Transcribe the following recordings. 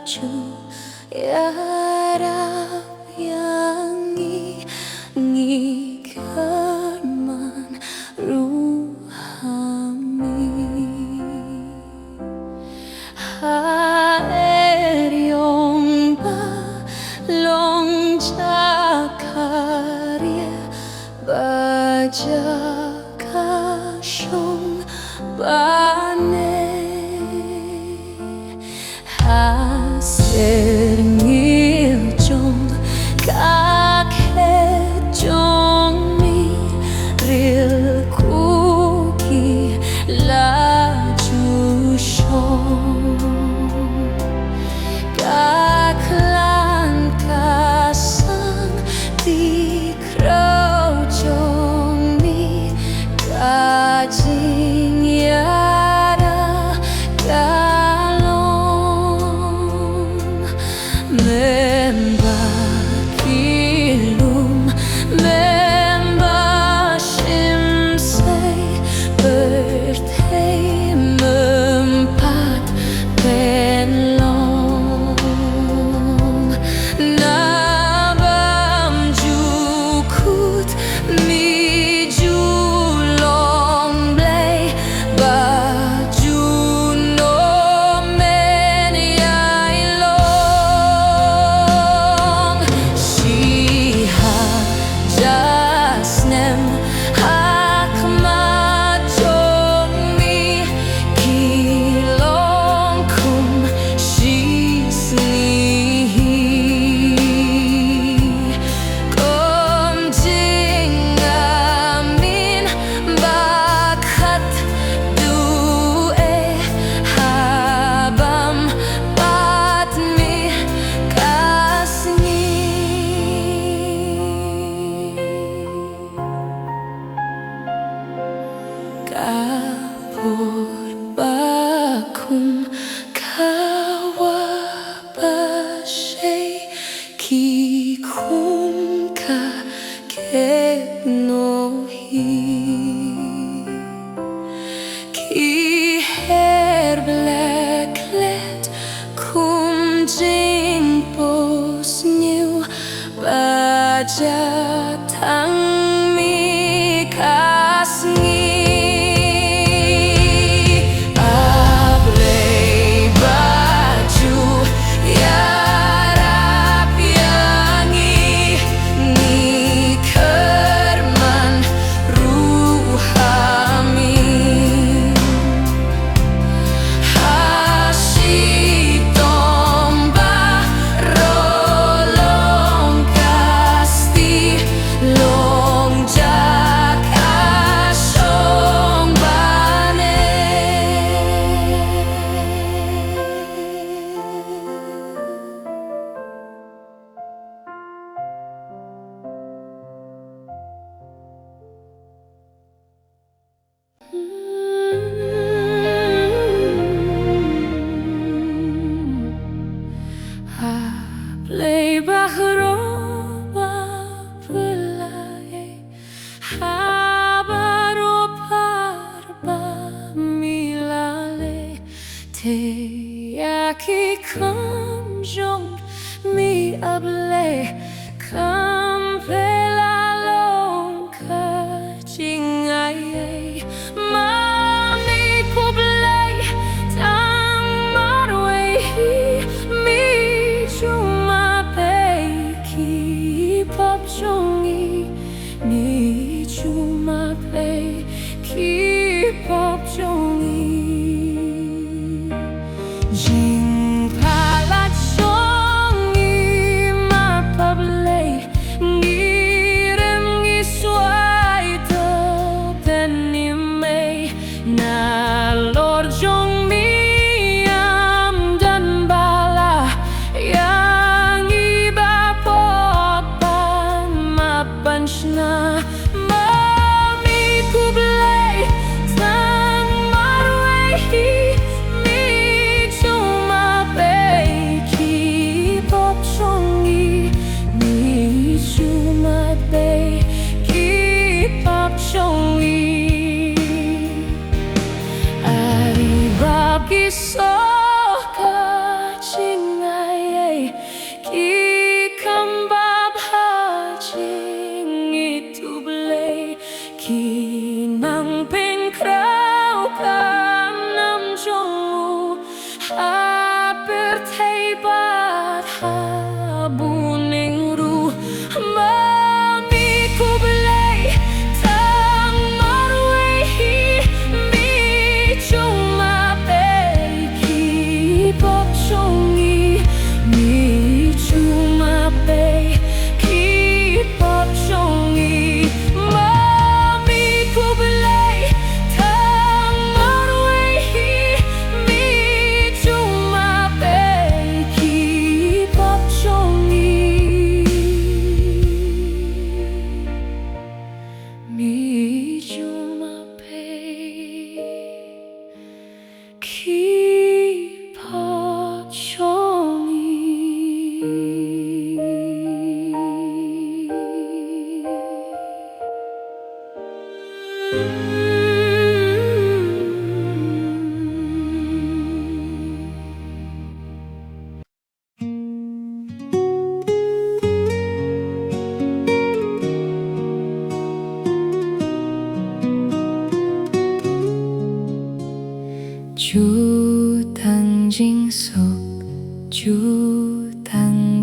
baju yarap yangi ngi Kyrmen ruhami haer yong ba long Jaka Rieh ba Jaka shong bane haser ngil jong ka jong mi Rieh kuki laju shong ka klan kasang di krau jong mi ka jingiara galong memba kilum memba shimsei bertei mempat penlong nabam jukut mi julong blei baju no men yai long shiha jasnem hakma jong mi kilong kum shisni kom jing amin bakhat du habam pat mi kasni kapur bakum kawa bashay ki kum ka nohi ki her blacklet kum jing pos new bajatang mi kasni Ablei baju yarap yangi ngi Kyrmen ruhami Hasidom Baroh long Khasi long Jaka shong bane Ablei Baroh Blei Baroh parba milale te yaki kam jong mi ablei kam pela long ka jingieit mami ku blei tang marwei mi Jingmap-Ei ki pop jongi mi Jingmap-Ei ki pop jongi jing pala jongi ma pablei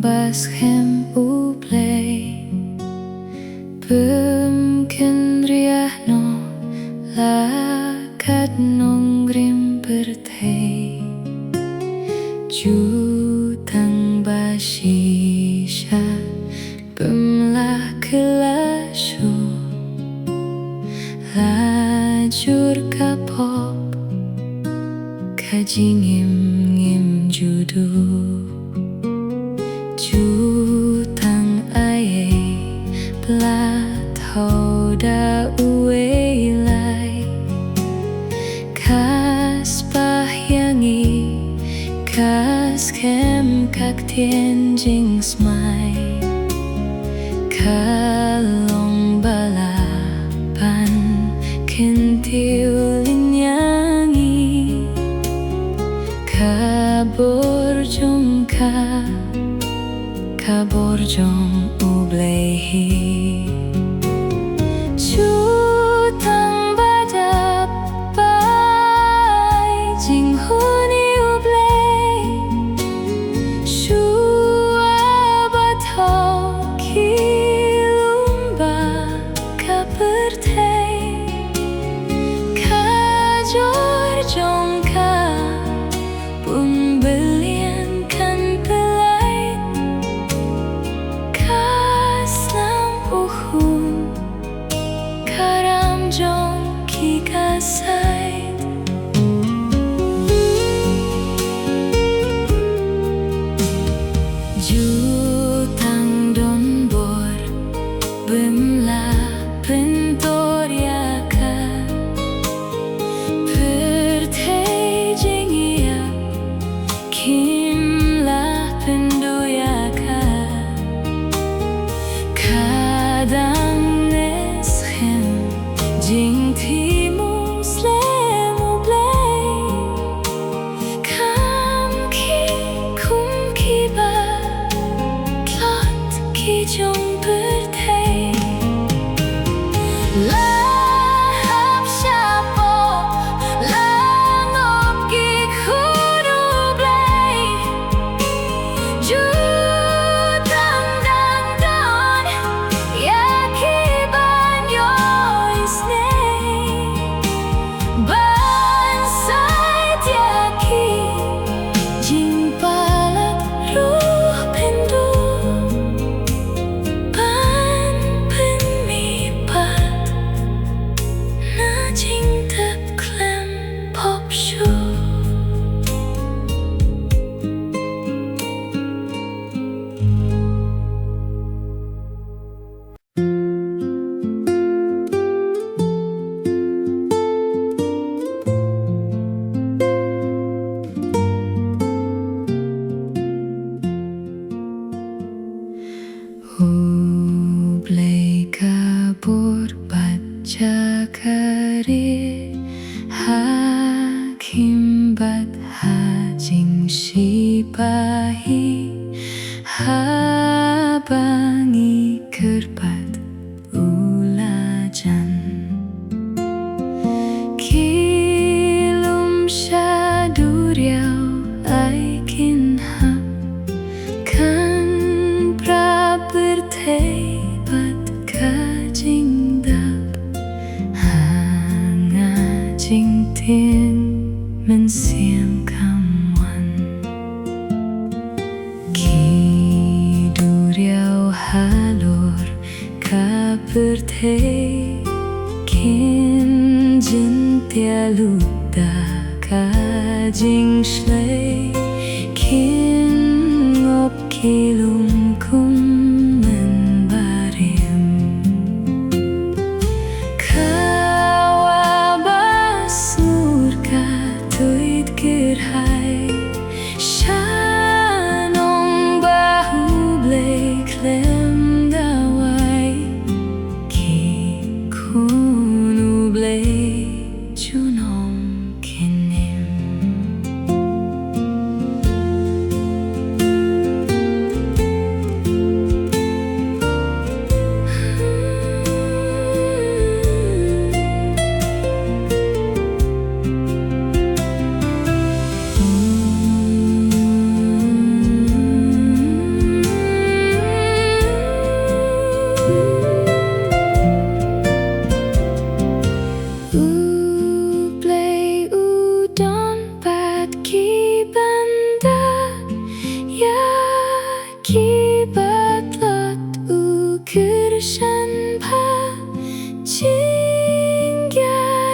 Jingieit U Blei Bumken Rieh no lakat nonggrim bertei Jutang basisha bumlah kelasyo lajur kapop kajingim judu Jutang Ei U Blei Spah yangi kas kem kak tien jingsmai kalong balapan kentil nyanyi kabor jong U Blei Jutang badapai Jinghuni U Blei Shua batau kilumba kapertei Kajor jongka pembelian kan pelai kaslam uhum karam jong kikasai Jutang don bor bemla pentor Jaka pertei jingieit kimlah pendu Jaka kadang neschem jing timus lem U Blei kam ki kum kiba klot ki jong bertei lahap syapo langop ki khun U Blei Jutang dan don yakiban yoisnei bansai tiaki jingpalat ruh pendu ban penmipat na jing tep klem pop shu U Blei kabur baca Rieh hakim bat hajing sipahi habangi kerbat ulajan kilum syaduriau aikin hap kan prabertei bat kajing dap hanga jing tien mensiam kamwan kiduriau halor kapertei kin jentia luda kajing shlei kin ngop kilum kum menbarim kawabas murka tuit gerhai shanong bahu Blei klem dawai ki kun U Blei junong kenim kibatlat ukursan pa jingieit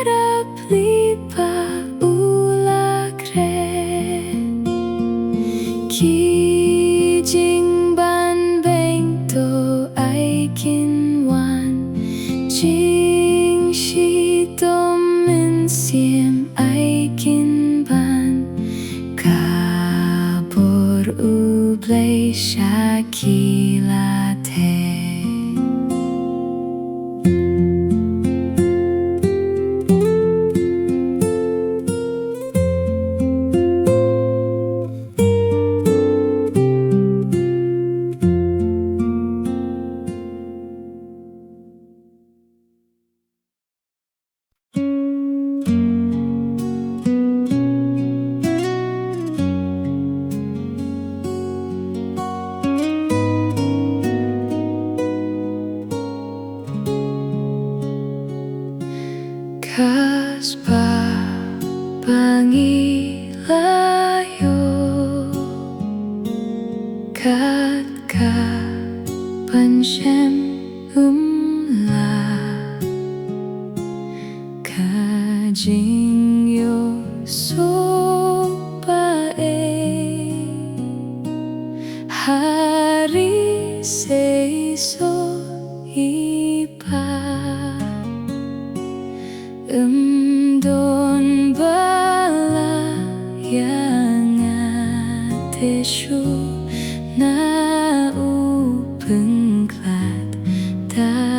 U Blei pa ulakre ki jingban beng to ai kinwan jing shi tom min siem ai kinban kabor U Blei shakilate Ka Spah pangilayo Ka panshem umla Ka Jingieit hari seiso ipa Don bala yang ateshu na upengklat daleleru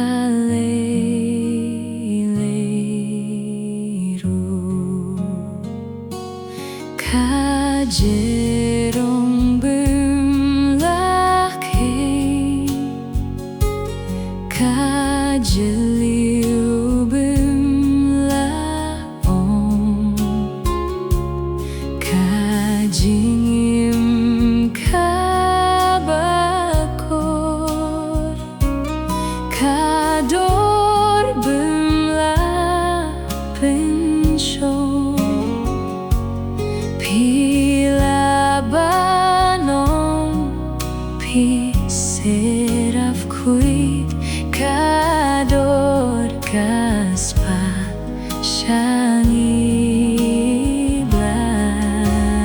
kajerong bumlake kajeliu seraf kuit kador Ka Spah shangi blatuni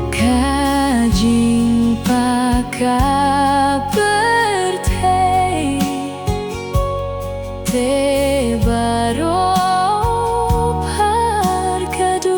Ka Jingpa ka bertei te Baroh parkadu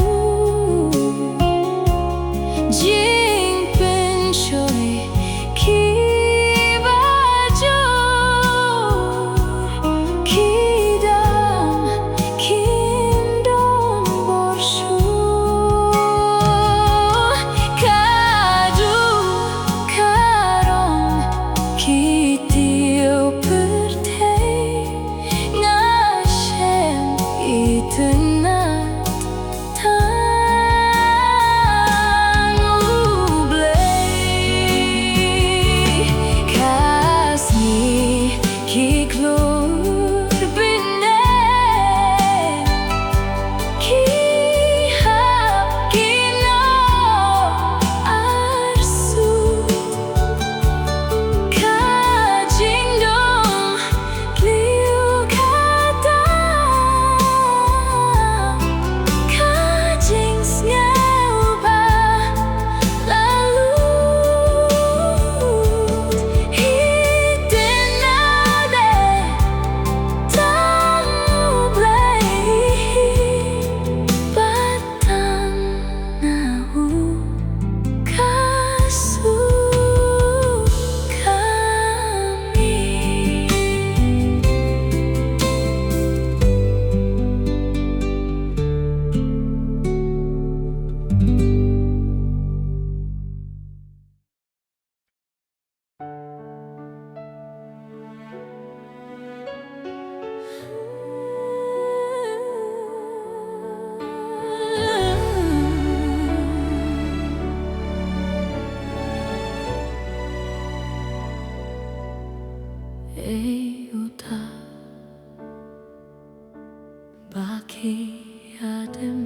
Adem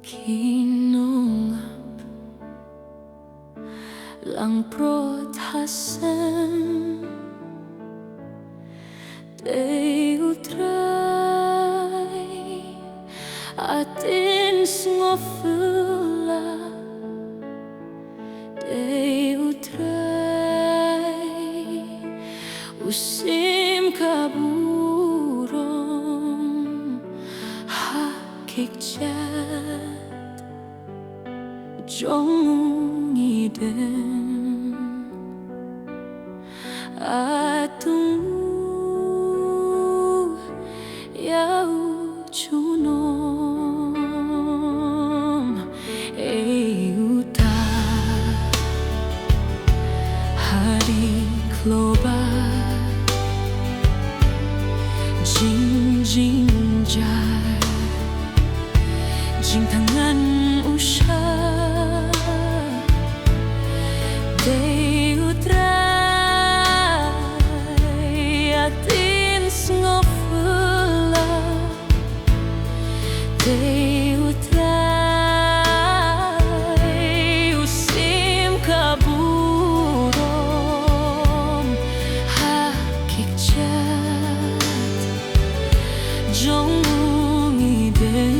kino lang prot hasen Dei utrai atin sngoffula Dei utrai usim kaburom hakikjat jong iden atung yau chunom ei uta hari kloba jing jar jing tangan usha dei utrai atin sngoffula dei utrai usim kaburom hakikjat jong iden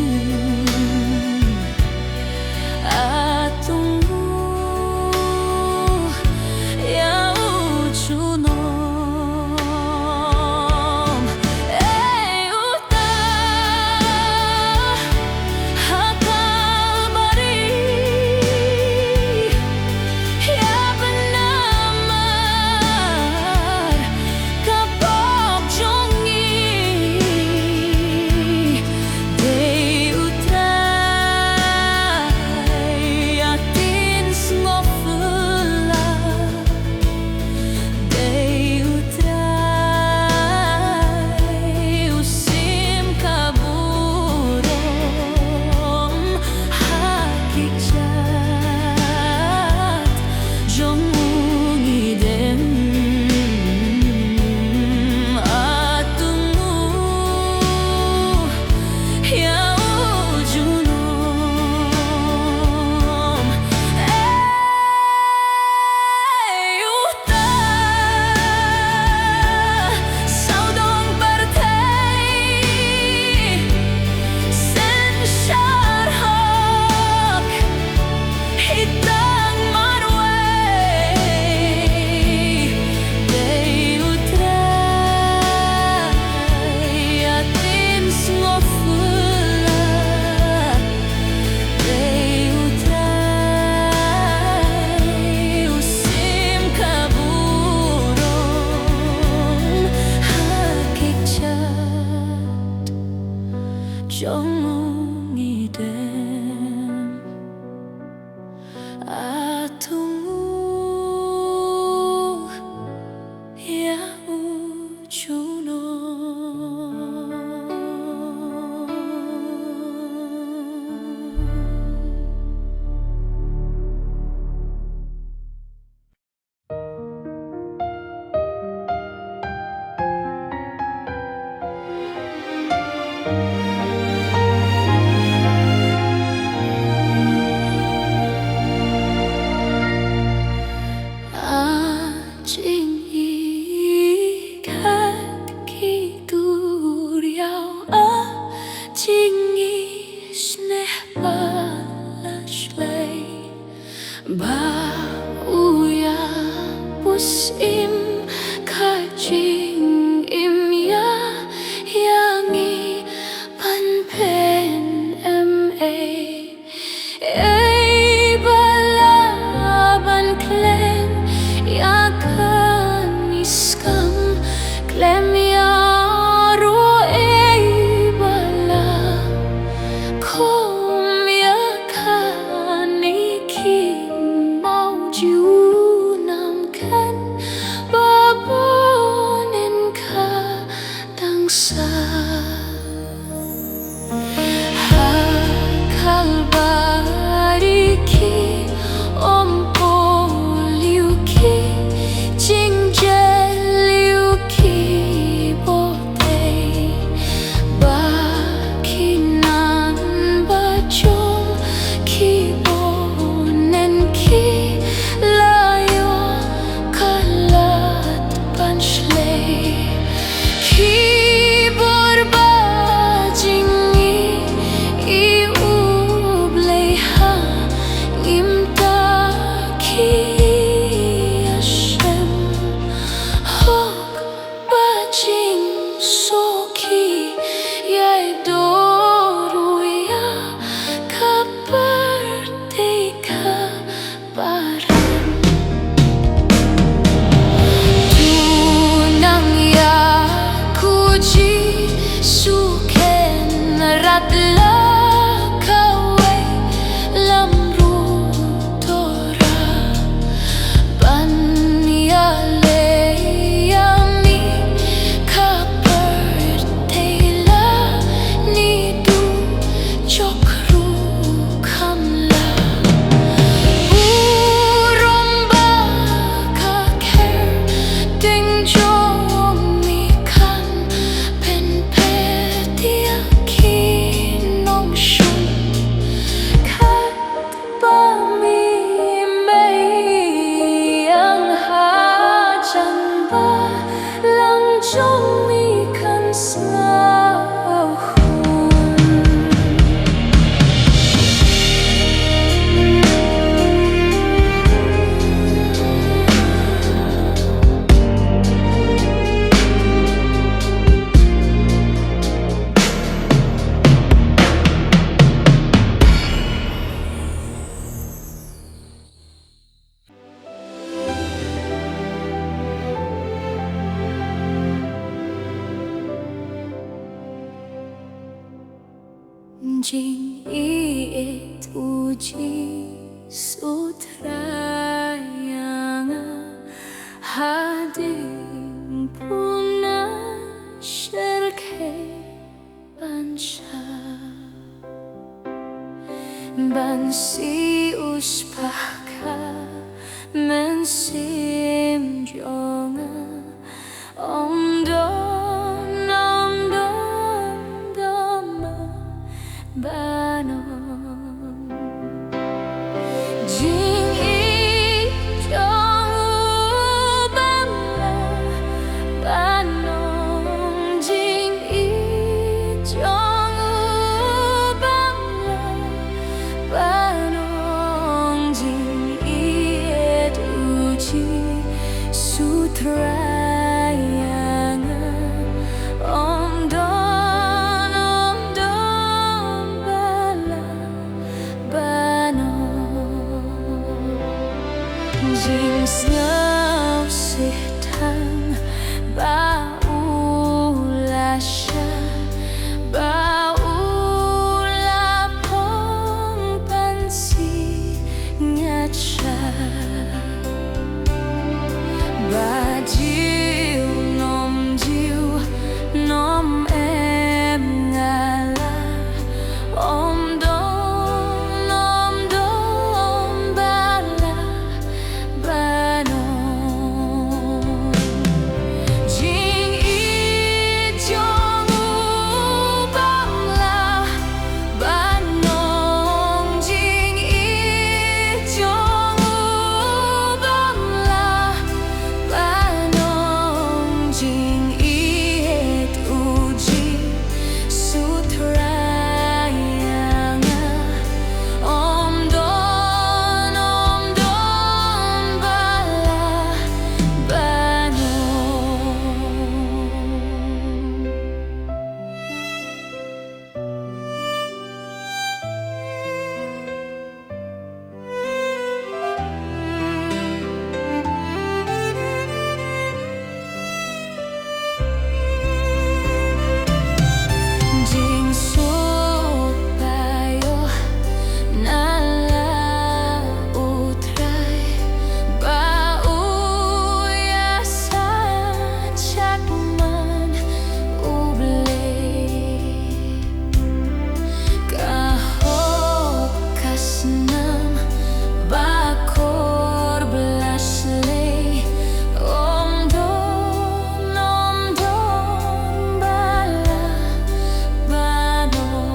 Jingieit U Jisu hadim puna sherke bansha bansi Spah mensim jonga om don dama banon Jingieit U Blei banon Jingieit U Blei banon Jingieit U Jisu om don bala banon jingsumar baulasha baulapong pansi ngacha bajiu nom em ngala om don bala banon Jingieit U Blei banon Jingieit U Blei banon Jingieit U Jisu om don bala Jingsumar nala utrai bau yasa Kyrmen U Blei kahop kasnam bakor belasle om don bala banon